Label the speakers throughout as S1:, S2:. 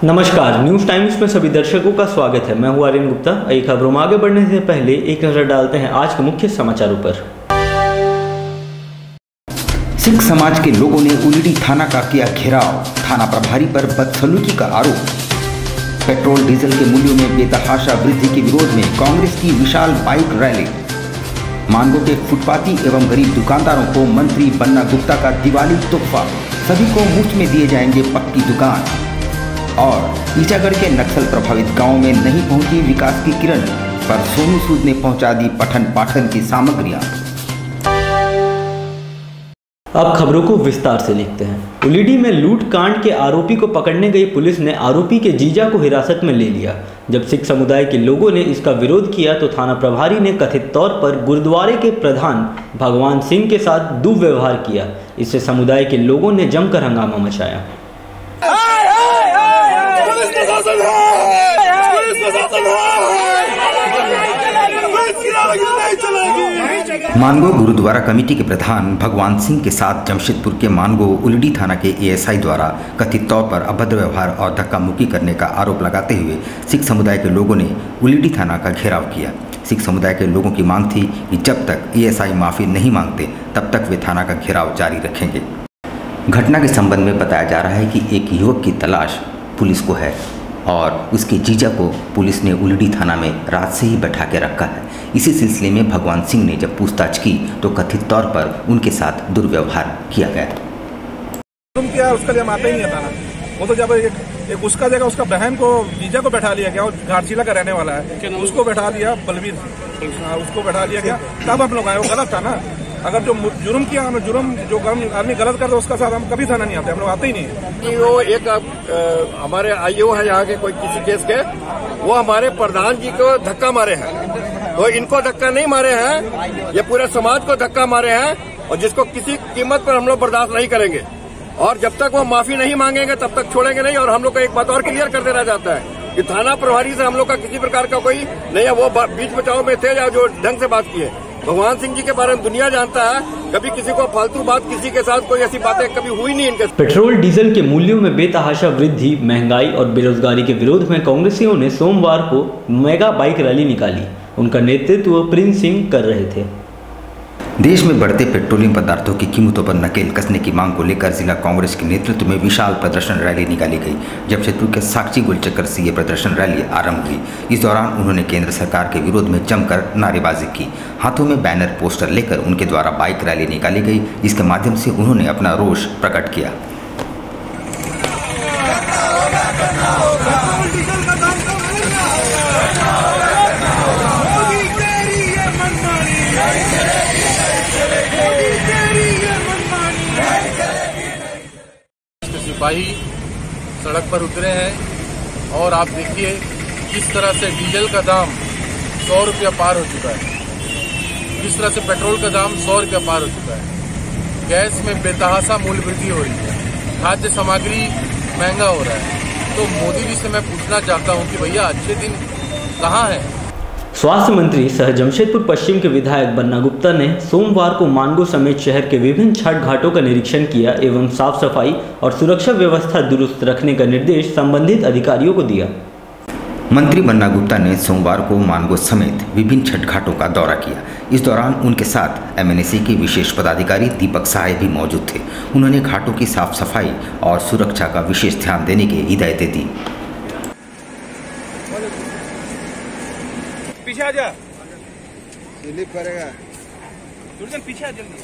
S1: नमस्कार, news times में सभी दर्शकों का स्वागत है। मैं हूं आर्यन गुप्ता। आई खबरों में आगे बढ़ने से पहले एक नजर डालते हैं आज के मुख्य समाचारों पर।
S2: सिख समाज के लोगों ने उलिडी थाना का किया घेराव, थाना प्रभारी पर बदसलूकी का आरोप। पेट्रोल डीजल के मूल्यों में बेतहाशा वृद्धि के विरोध में कांग्रेस की विशाल बाइक रैली। मानगो के फुटपाती एवं गरीब दुकानदारों को मंत्री बन्ना गुप्ता का दिवाली तोहफा, सभी को मुफ्त में दिए जाएंगे पक्की दुकान। और ईचागढ़ के नक्सल प्रभावित गांव में नहीं पहुंची विकास की किरण, पर सोनू सूद ने पहुंचा दी पठन पाठन की सामग्रियां।
S1: अब खबरों को विस्तार से लिखते हैं। उलिडी में लूट कांड के आरोपी को पकड़ने गई पुलिस ने आरोपी के जीजा को हिरासत में ले लिया। जब सिख समुदाय के लोगों ने इसका विरोध किया तो थाना प्रभारी ने कथित तौर पर गुरुद्वारे के प्रधान भगवान सिंह के साथ दुर्व्यवहार किया। इससे समुदाय के लोगों ने जमकर हंगामा मचाया।
S2: मानगो गुरुद्वारा कमेटी के प्रधान भगवान सिंह के साथ जमशेदपुर के मानगो उलिडी थाना के एएसआई द्वारा कथित तौर पर अभद्र व्यवहार और धक्का मुक्की करने का आरोप लगाते हुए सिख समुदाय के लोगों ने उलिडी थाना का घेराव किया। सिख समुदाय के लोगों की मांग थी कि जब तक एएसआई माफी नहीं मांगते तब तक वे थाना का घेराव जारी रखेंगे। घटना के संबंध में बताया जा रहा है कि एक युवक की तलाश पुलिस को है और उसके जीजा को पुलिस ने उलिडी थाना में रात से ही बैठा के रखा है। इसी सिलसिले में भगवान सिंह ने जब पूछताछ की तो कथित तौर पर उनके साथ दुर्व्यवहार किया गया।
S3: तुम क्या उसका लिए आता ही नहीं था ना, वो तो जब एक उसका जगह उसका बहन को जीजा को बैठा लिया गया, और घाटशिला का रहने वाला है, उसको बैठा लिया बलवीर, उसको बैठा लिया गया, तब हम लोग आए। वो गलत था ना। अगर जो जुर्म किया, हम जुर्म जो आदमी गलत करता उसका साथ हम कभी थाना नहीं आते, हम लोग आते ही नहीं।
S4: वो एक हमारे आईओ है यहाँ के कोई किसी केस के, वो हमारे प्रधान जी को धक्का मारे हैं। तो इनको धक्का नहीं मारे हैं, ये पूरे समाज को धक्का मारे हैं, और जिसको किसी कीमत पर हम लोग बर्दाश्त नहीं करेंगे। और जब तक वो माफी नहीं मांगेंगे तब तक छोड़ेंगे नहीं। और हम लोग को एक बात और क्लियर कर देना चाहता है कि थाना प्रभारी से हम लोग का किसी प्रकार का कोई नहीं है। वो बीच बचाव में थे जो ढंग से बात किए। भगवान सिंह जी के बारे में दुनिया जानता है, कभी किसी को फालतू बात, किसी के साथ कोई ऐसी बातें कभी हुई नहीं इनके।
S1: पेट्रोल डीजल के मूल्यों में बेतहाशा वृद्धि, महंगाई और बेरोजगारी के विरोध में कांग्रेसियों ने सोमवार को मेगा बाइक रैली निकाली। उनका नेतृत्व प्रिंस सिंह कर रहे थे।
S2: देश में बढ़ते पेट्रोलियम पदार्थों की कीमतों पर नकेल कसने की मांग को लेकर जिला कांग्रेस के नेतृत्व में विशाल प्रदर्शन रैली निकाली गई। जमशेदपुर के साक्षी गोलचक्कर से ये प्रदर्शन रैली आरंभ हुई। इस दौरान उन्होंने केंद्र सरकार के विरोध में जमकर नारेबाजी की। हाथों में बैनर पोस्टर लेकर उनके द्वारा बाइक रैली निकाली गई, जिसके माध्यम से उन्होंने अपना रोष प्रकट किया।
S5: सिपाही सड़क पर उतरे हैं और आप देखिए किस तरह से डीजल का दाम 100 रुपया पार हो चुका है, किस तरह से पेट्रोल का दाम 100 रुपया पार हो चुका है। गैस में बेतहाशा मूल्य वृद्धि हो रही है, खाद्य सामग्री महंगा हो रहा है। तो मोदी जी से मैं पूछना चाहता हूं कि भैया अच्छे दिन कहाँ हैं?
S1: स्वास्थ्य मंत्री सह जमशेदपुर पश्चिम के विधायक बन्ना गुप्ता ने सोमवार को मानगो समेत शहर के विभिन्न छठ घाटों का निरीक्षण किया एवं साफ सफाई और सुरक्षा व्यवस्था दुरुस्त रखने का निर्देश संबंधित अधिकारियों को दिया।
S2: मंत्री बन्ना गुप्ता ने सोमवार को मानगो समेत विभिन्न छठ घाटों का दौरा किया। इस दौरान उनके साथ एमएनएसी के विशेष पदाधिकारी दीपक सहाय भी मौजूद थे। उन्होंने घाटों की साफ सफाई और सुरक्षा का विशेष ध्यान देने की हिदायतें दी।
S3: पीछे आ जा, स्लिप करेगा। तुरंत पीछे आ, जल्दी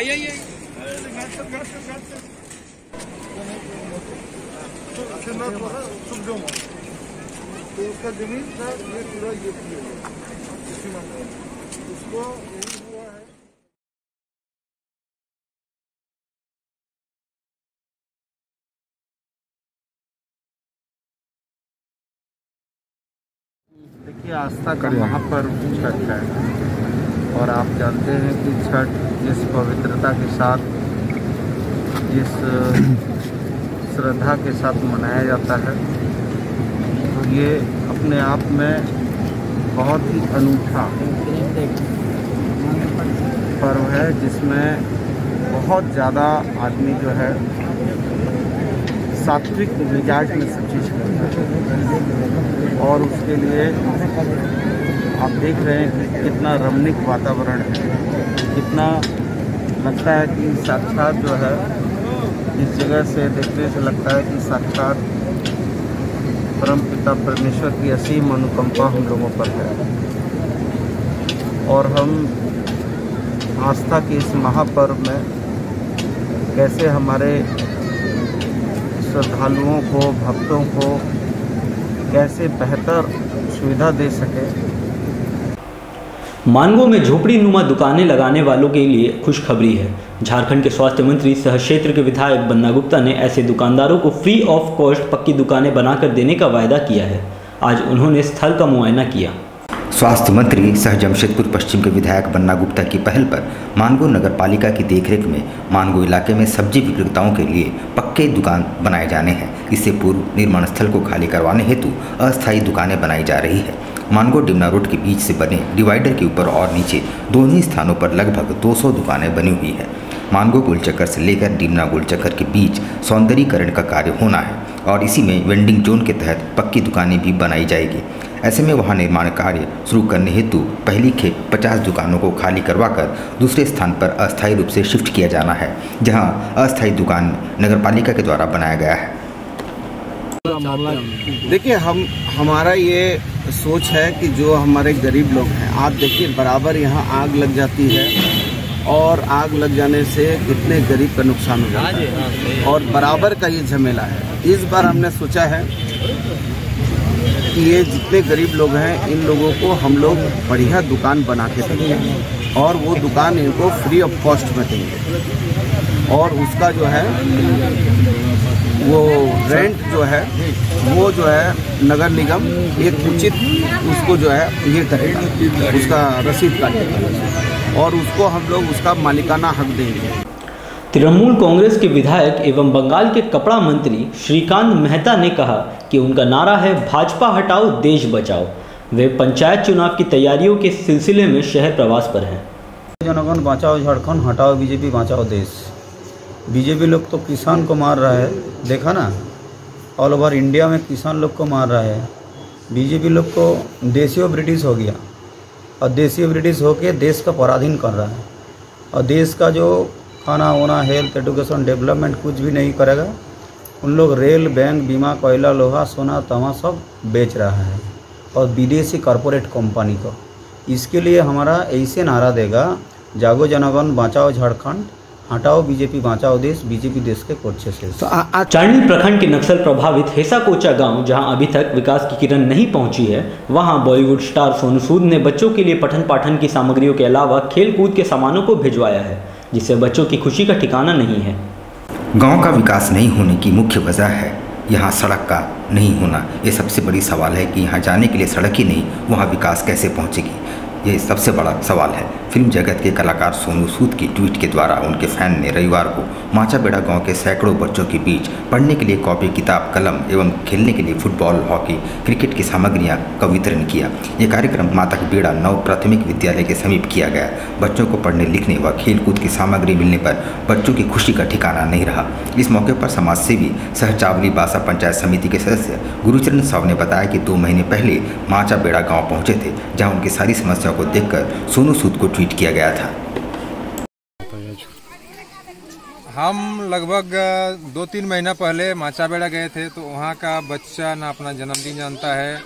S3: आइए। तो उसका जमीन था ये पूरा ये उसको यही हुआ है।
S6: देखिए, आस्था का महापर्व छठ है और आप जानते हैं कि छठ जिस पवित्रता के साथ, जिस श्रद्धा के साथ मनाया जाता है, तो ये अपने आप में बहुत ही अनूठा पर्व है जिसमें बहुत ज़्यादा आदमी जो है सात्विक मिजाज में सब चीज़ करता है। और उसके लिए आप देख रहे हैं कि कितना रमणीक वातावरण है, कितना लगता है कि साक्षात जो है इस जगह से देखने से लगता है कि साक्षात परमपिता परमेश्वर की असीम अनुकंपा हम लोगों पर है। और हम आस्था के इस महापर्व में कैसे हमारे श्रद्धालुओं को, भक्तों को कैसे बेहतर सुविधा दे सके।
S1: मानगो में झोपड़ी नुमा दुकानें लगाने वालों के लिए खुशखबरी है। झारखंड के स्वास्थ्य मंत्री सह क्षेत्र के विधायक बन्ना गुप्ता ने ऐसे दुकानदारों को फ्री ऑफ कॉस्ट पक्की दुकानें बनाकर देने का वायदा किया है। आज उन्होंने स्थल का मुआयना किया।
S2: स्वास्थ्य मंत्री सह जमशेदपुर पश्चिम के विधायक बन्ना गुप्ता की पहल पर मानगो नगर पालिका की देखरेख में मानगो इलाके में सब्जी विक्रेताओं के लिए पक्के दुकान बनाए जाने हैं। इससे पूर्व निर्माण स्थल को खाली करवाने हेतु अस्थायी दुकानें बनाई जा रही है। मानगो डिमना रोड के बीच से बने डिवाइडर के ऊपर और नीचे दोनों ही स्थानों पर लगभग 200 दुकानें बनी हुई है। मानगो गोलचक्कर से लेकर डिमना गोलचक्कर के बीच सौंदर्यीकरण का कार्य होना है और इसी में वेंडिंग जोन के तहत पक्की दुकानें भी बनाई जाएगी। ऐसे में वहां निर्माण कार्य शुरू करने हेतु पहली खेप 50 दुकानों को खाली करवाकर दूसरे स्थान पर अस्थायी रूप से शिफ्ट किया जाना है, जहां अस्थायी दुकान नगरपालिका के द्वारा बनाया गया है।
S6: देखिए, हमारा ये सोच है कि जो हमारे गरीब लोग हैं, आप देखिए बराबर यहाँ आग लग जाती है और आग लग जाने से कितने गरीब का नुकसान हो जाता है और बराबर का ये झमेला है। इस बार हमने सोचा है कि ये जितने गरीब लोग हैं, इन लोगों को हम लोग बढ़िया दुकान बना के देंगे और वो दुकान इनको फ्री ऑफ कॉस्ट में देंगे और उसका जो है वो रेंट जो है वो जो है नगर निगम एक उचित उसको जो है ये करेगा, उसका रसीद काटेगा और उसको हम लोग उसका मालिकाना हक देंगे।
S1: तृणमूल कांग्रेस के विधायक एवं बंगाल के कपड़ा मंत्री श्रीकांत मेहता ने कहा कि उनका नारा है भाजपा हटाओ देश बचाओ। वे पंचायत चुनाव की तैयारियों के सिलसिले में शहर प्रवास पर हैं।
S7: जनगण बचाओ झारखंड, हटाओ बीजेपी, बचाओ देश। बीजेपी लोग तो किसान को मार रहा है, देखा ना, ऑल ओवर इंडिया में किसान लोग को मार रहा है। बीजेपी लोग को देशियों ब्रिटिश हो गया और देशियों ब्रिटिश होके देश का पराधीन कर रहा है और देश का जो खाना वाना, हेल्थ, एजुकेशन, डेवलपमेंट कुछ भी नहीं करेगा। उन लोग रेल, बैंक, बीमा, कोयला, लोहा, सोना, तांबा सब बेच रहा है और विदेशी कॉरपोरेट कंपनी को। इसके लिए हमारा ऐसे नारा देगा, जागो जनगण बचाओ झारखंड, हटाओ बीजेपी, बचाओ देश, बीजेपी देश के कोर्चे से।
S1: चांडिल प्रखंड के नक्सल प्रभावित हेसा कोचा गांव, जहां अभी तक विकास की किरण नहीं पहुंची है, वहां बॉलीवुड स्टार सोनू सूद ने बच्चों के लिए पठन पाठन की सामग्रियों के अलावा खेल कूद के सामानों को भिजवाया है, जिससे बच्चों की खुशी का ठिकाना नहीं है।
S2: गांव का विकास नहीं होने की मुख्य वजह है यहाँ सड़क का नहीं होना। ये सबसे बड़ी सवाल है कि यहाँ जाने के लिए सड़क ही नहीं, वहाँ विकास कैसे पहुँचेगी, ये सबसे बड़ा सवाल है। फिल्म जगत के कलाकार सोनू सूद की ट्वीट के द्वारा उनके फैन ने रविवार को माचाबेड़ा गांव के सैकड़ों बच्चों के बीच पढ़ने के लिए कॉपी, किताब, कलम एवं खेलने के लिए फुटबॉल, हॉकी, क्रिकेट की सामग्रियां का वितरण किया। ये कार्यक्रम मातकबेड़ा नव प्राथमिक विद्यालय के समीप किया गया। बच्चों को पढ़ने लिखने व खेलकूद की सामग्री मिलने पर बच्चों की खुशी का ठिकाना नहीं रहा। इस मौके पर समाजसेवी सह चावली बासा पंचायत समिति के सदस्य गुरुचरण साव ने बताया कि 2 महीने पहले माचाबेड़ा गाँव पहुँचे थे, जहाँ उनकी सारी समस्याओं को देखकर सोनू सूद को ट्वीट किया गया था।
S8: हम लगभग 2-3 महीना पहले माचाबेड़ा गए थे, तो वहाँ का बच्चा ना अपना जन्मदिन जानता है,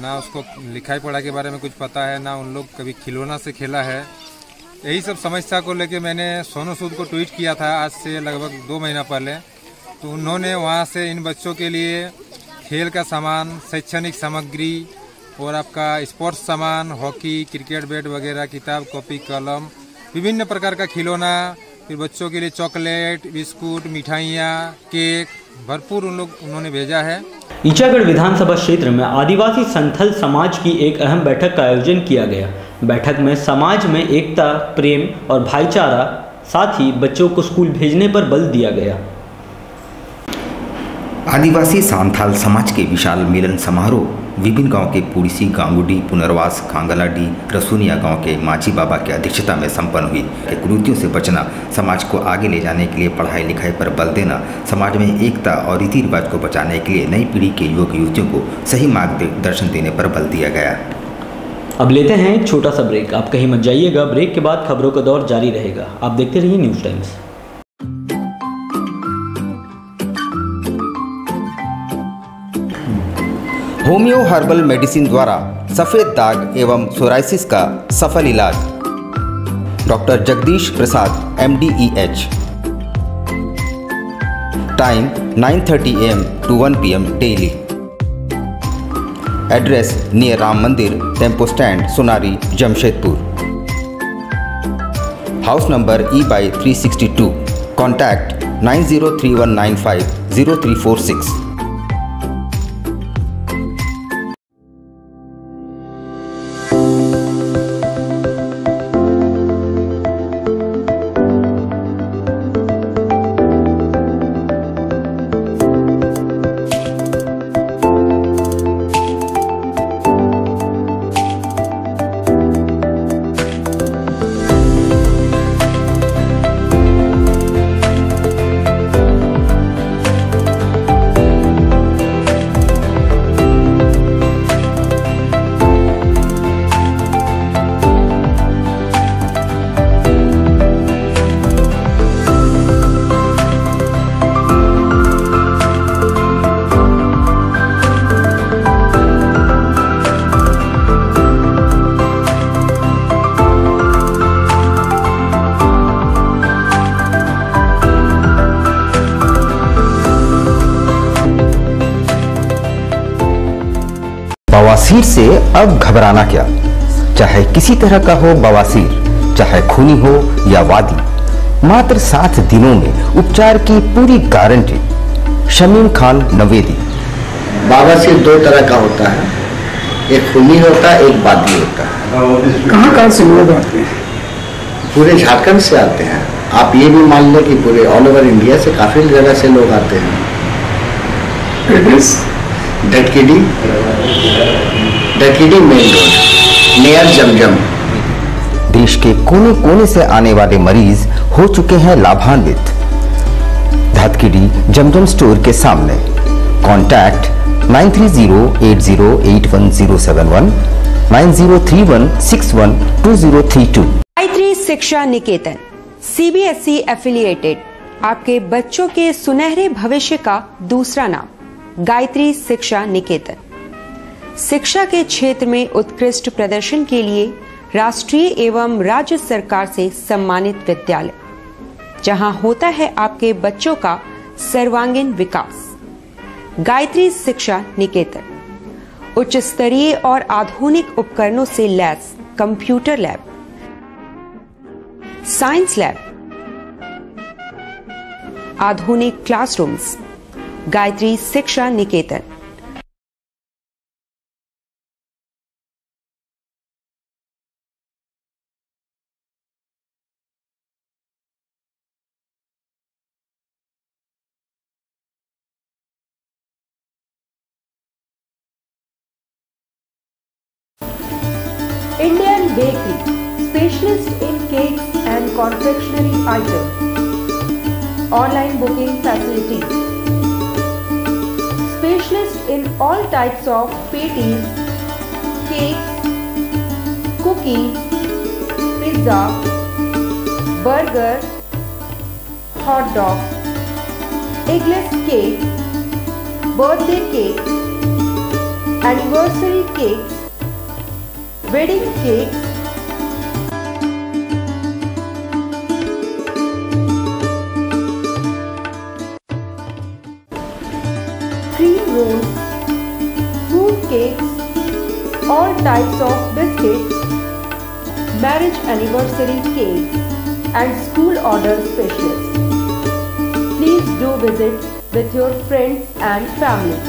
S8: ना उसको लिखाई पढ़ाई के बारे में कुछ पता है, ना उन लोग कभी खिलौना से खेला है। यही सब समस्या को लेके मैंने सोनू सूद को ट्वीट किया था आज से लगभग 2 महीना पहले। तो उन्होंने वहाँ से इन बच्चों के लिए खेल का सामान, शैक्षणिक सामग्री और आपका स्पोर्ट्स सामान, हॉकी, क्रिकेट बैट वगैरह, किताब, कॉपी, कलम, विभिन्न प्रकार का खिलौना, फिर बच्चों के लिए चॉकलेट, बिस्कुट, मिठाइयाँ, केक भरपूर उन्होंने भेजा है।
S1: ईचागढ़ विधानसभा क्षेत्र में आदिवासी संथल समाज की एक अहम बैठक का आयोजन किया गया। बैठक में समाज में एकता, प्रेम और भाईचारा, साथ ही बच्चों को स्कूल भेजने पर बल दिया गया।
S2: आदिवासी सांथाल समाज के विशाल मिलन समारोह विभिन्न गांव के पुड़ीसी, गांगुडी, पुनर्वास, कांगलाडी, रसूनिया गांव के माझी बाबा की अध्यक्षता में संपन्न हुई। कुरीतियों से बचना, समाज को आगे ले जाने के लिए पढ़ाई लिखाई पर बल देना, समाज में एकता और रीति रिवाज को बचाने के लिए नई पीढ़ी के युवक युवतियों को सही मार्गदर्शन देने पर बल दिया गया।
S1: अब लेते हैं एक छोटा सा ब्रेक। आप कहीं मत जाइएगा, ब्रेक के बाद खबरों का दौर जारी रहेगा। आप देखते रहिए News Times.
S2: Homeo herbal medicine द्वारा सफ़ेद दाग एवं सोराइसिस का सफल इलाज। Doctor Jagdish Prasad MD/EH। Time 9:30 AM to 1 PM daily. Address near Ram Mandir, tempo stand, Sonari, Jamshedpur. House number E/362। Contact 9031950346। बवासीर से अब घबराना क्या। चाहे किसी तरह का हो बवासीर, चाहे खूनी हो या वादी, मात्र 7 दिनों में उपचार की पूरी गारंटी। शमीम खान नवेदी।
S9: बवासीर 2 तरह का होता है, एक खूनी होता है, एक वादी होता है।
S10: कहाँ से लोग आते हैं?
S9: पूरे झारखंड से आते हैं। आप ये भी मान लें कि पूरे ऑल ओवर इंडिया से काफी जगह से लोग आते हैं। डडकीडी मेन रोड नियर जमजम।
S2: देश के कोने कोने से आने वाले मरीज हो चुके हैं लाभान्वित। धतकीडी जमजम स्टोर के सामने। कॉन्टैक्ट 9308081071 9031612032।
S11: गायत्री शिक्षा निकेतन CBSE एफिलिएटेड आपके बच्चों के सुनहरे भविष्य का दूसरा नाम। गायत्री शिक्षा निकेतन शिक्षा के क्षेत्र में उत्कृष्ट प्रदर्शन के लिए राष्ट्रीय एवं राज्य सरकार से सम्मानित विद्यालय, जहां होता है आपके बच्चों का सर्वांगीण विकास। गायत्री शिक्षा निकेतन उच्च स्तरीय और आधुनिक उपकरणों से lace computer lab, science lab, आधुनिक क्लासरूम्स। गायत्री शिक्षा निकेतन।
S12: Indian Bakery, specialist in cakes and confectionery items. Online booking facilities. Specialist in all types of patties, cakes, cookies, pizza, burger, hot dog, eggless cake, birthday cake, anniversary cakes, wedding cakes, cream rolls, fruit cakes, all types of biscuits, marriage anniversary cakes, and school order specialists. Please do visit with your friends and family.